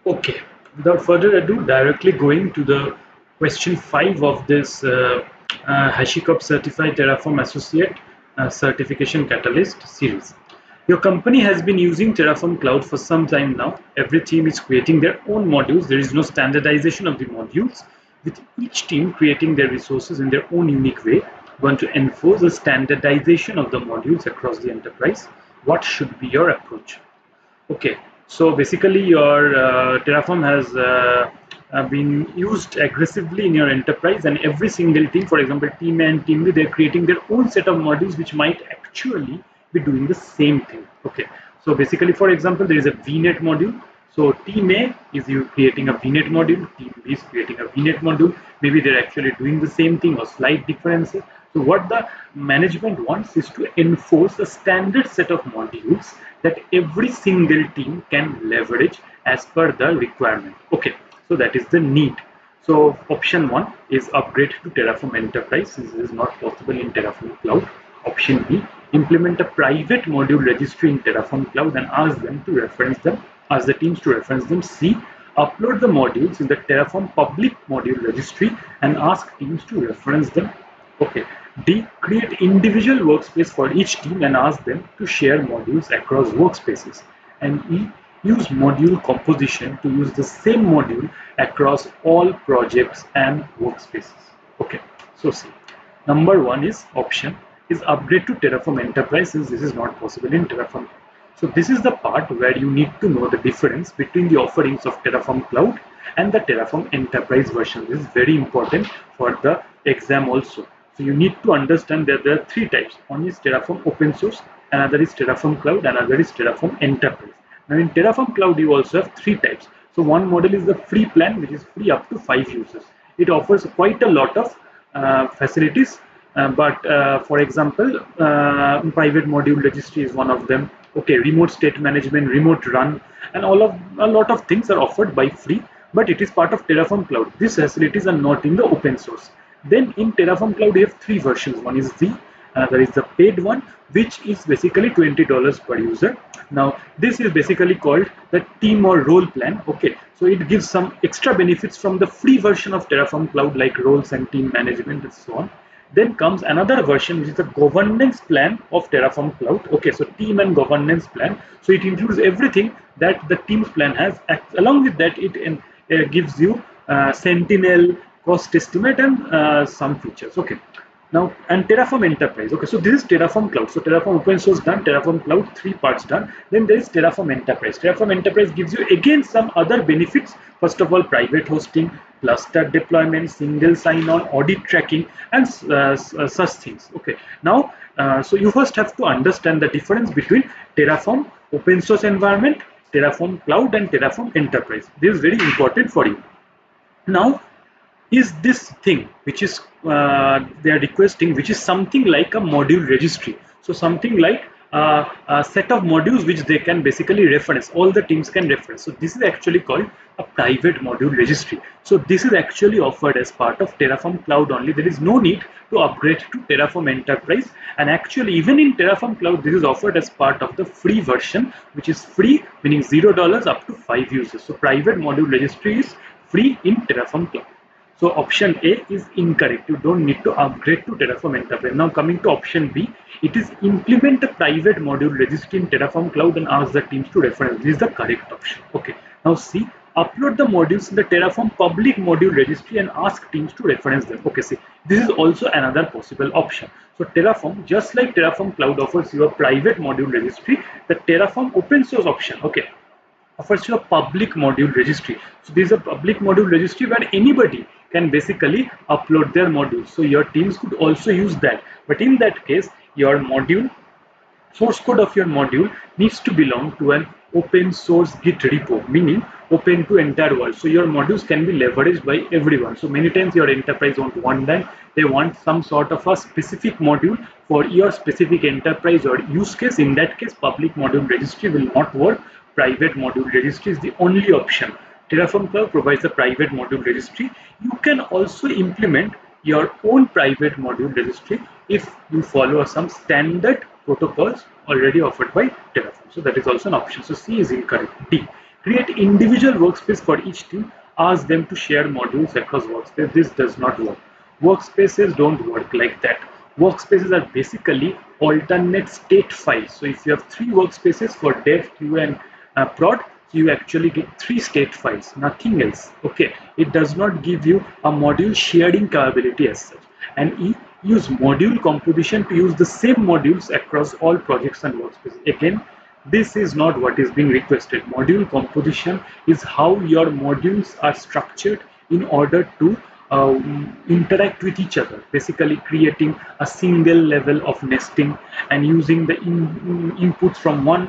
Okay, without further ado, directly going to the question 5 of this HashiCorp Certified Terraform Associate Certification Catalyst series. Your company has been using Terraform Cloud for some time now. Every team is creating their own modules. There is no standardization of the modules, with each team creating their resources in their own unique way. You want to enforce a standardization of the modules across the enterprise. What should be your approach? Okay, so basically your Terraform has been used aggressively in your enterprise, and every single team, for example, team A and team B, they're creating their own set of modules which might actually be doing the same thing. Okay, so basically, for example, there is a VNet module. So team A is you creating a VNet module, team B is creating a VNet module. Maybe they're actually doing the same thing or slight differences. So what the management wants is to enforce a standard set of modules that every single team can leverage as per the requirement. Okay, so that is the need. So option 1 is upgrade to Terraform Enterprise. This is not possible in Terraform Cloud. Option B, implement a private module registry in Terraform Cloud and ask the teams to reference them. C, upload the modules in the Terraform public module registry and ask teams to reference them. Okay. D, create individual workspace for each team and ask them to share modules across workspaces. And E, use module composition to use the same module across all projects and workspaces. Okay, so see, number one is option is upgrade to Terraform Enterprise, since this is not possible in Terraform. So this is the part where you need to know the difference between the offerings of Terraform Cloud and the Terraform Enterprise version. This is very important for the exam also. So you need to understand that there are three types. One is Terraform Open Source, another is Terraform Cloud, another is Terraform Enterprise. Now in Terraform Cloud, you also have three types. So one model is the free plan, which is free up to 5 users. It offers quite a lot of facilities, but for example, private module registry is one of them. Okay, remote state management, remote run, and a lot of things are offered by free, but it is part of Terraform Cloud. These facilities are not in the open source. Then in Terraform Cloud, you have three versions. One is the another is the paid one, which is basically $20 per user. Now this is basically called the team or role plan. Okay, so it gives some extra benefits from the free version of Terraform Cloud, like roles and team management and so on. Then comes another version, which is the governance plan of Terraform Cloud. Okay, so team and governance plan. So it includes everything that the team's plan has. Along with that, it gives you Sentinel, cost estimate, and some features. Okay. Now, and Terraform Enterprise. Okay, so this is Terraform Cloud. So Terraform Open Source done, Terraform Cloud, three parts done. Then there is Terraform Enterprise. Terraform Enterprise gives you again some other benefits. First of all, private hosting, cluster deployment, single sign-on, audit tracking, and such things. Okay, now, so you first have to understand the difference between Terraform Open Source environment, Terraform Cloud, and Terraform Enterprise. This is very important for you. Now, is this thing which is they are requesting, which is something like a module registry, so something like a set of modules which they can basically reference, all the teams can reference. So this is actually called a private module registry. So this is actually offered as part of Terraform Cloud only. There is no need to upgrade to Terraform Enterprise, and actually even in Terraform Cloud this is offered as part of the free version, which is free, meaning $0 up to 5 users. So private module registry is free in Terraform Cloud. So option A is incorrect. You don't need to upgrade to Terraform Enterprise. Now coming to option B, it is implement a private module registry in Terraform Cloud and ask the teams to reference. This is the correct option. Okay. Now see, upload the modules in the Terraform public module registry and ask teams to reference them. Okay, see, this is also another possible option. So Terraform, just like Terraform Cloud offers you a private module registry, the Terraform open source option, okay, offers you a public module registry. So this is a public module registry where anybody can basically upload their modules. So your teams could also use that. But in that case, your module, source code of your module needs to belong to an open source Git repo, meaning open to entire world. So your modules can be leveraged by everyone. So many times your enterprise want that, they want some sort of a specific module for your specific enterprise or use case. In that case, public module registry will not work. Private module registry is the only option. Terraform Cloud provides a private module registry. You can also implement your own private module registry if you follow some standard protocols already offered by Terraform. So that is also an option. So C is incorrect. D, Create individual workspace for each team. Ask them to share modules across workspace. This does not work. Workspaces don't work like that. Workspaces are basically alternate state files. So if you have 3 workspaces for dev, QA, and prod, you actually get 3 state files, nothing else. Okay, it does not give you a module sharing capability as such. And use module composition to use the same modules across all projects and workspaces. Again, this is not what is being requested. Module composition is how your modules are structured in order to interact with each other, basically creating a single level of nesting and using the inputs from one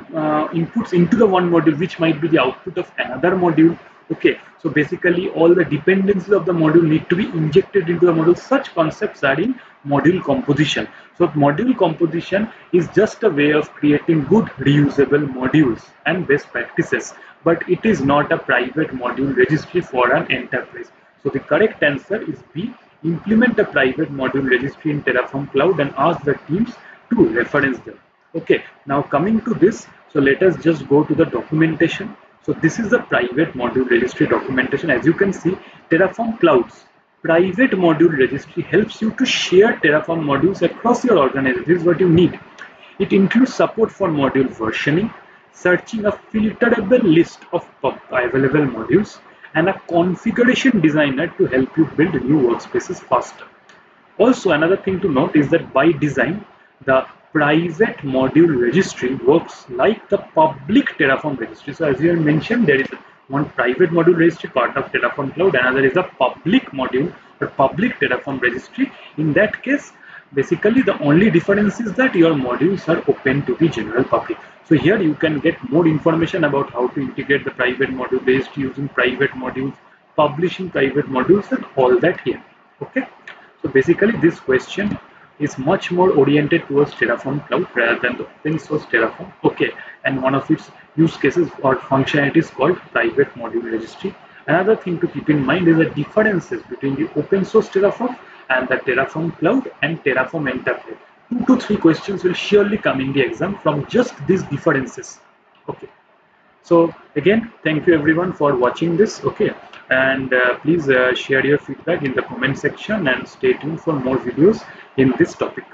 inputs into the one module, which might be the output of another module. Okay, so basically all the dependencies of the module need to be injected into the module. Such concepts are in module composition. So module composition is just a way of creating good reusable modules and best practices, but it is not a private module registry for an enterprise. So the correct answer is B. Implement a private module registry in Terraform Cloud and ask the teams to reference them. Okay, now coming to this, so let us just go to the documentation. So this is the private module registry documentation. As you can see, Terraform Cloud's private module registry helps you to share Terraform modules across your organization. This is what you need. It includes support for module versioning, searching a filterable list of available modules, and a configuration designer to help you build new workspaces faster. Also, another thing to note is that by design, the private module registry works like the public Terraform registry. So as you have mentioned, there is one private module registry part of Terraform Cloud, another is a public module or public Terraform registry. In that case, basically the only difference is that your modules are open to the general public. So here you can get more information about how to integrate the private module registry using private modules, publishing private modules, and all that here. Okay. So basically this question is much more oriented towards Terraform Cloud rather than the open source Terraform. Okay, and one of its use cases or functionality is called private module registry. Another thing to keep in mind is the differences between the open source Terraform and the Terraform Cloud and Terraform Enterprise. 2 to 3 questions will surely come in the exam from just these differences. Okay. So again, thank you everyone for watching this. Okay, and please share your feedback in the comment section and stay tuned for more videos in this topic.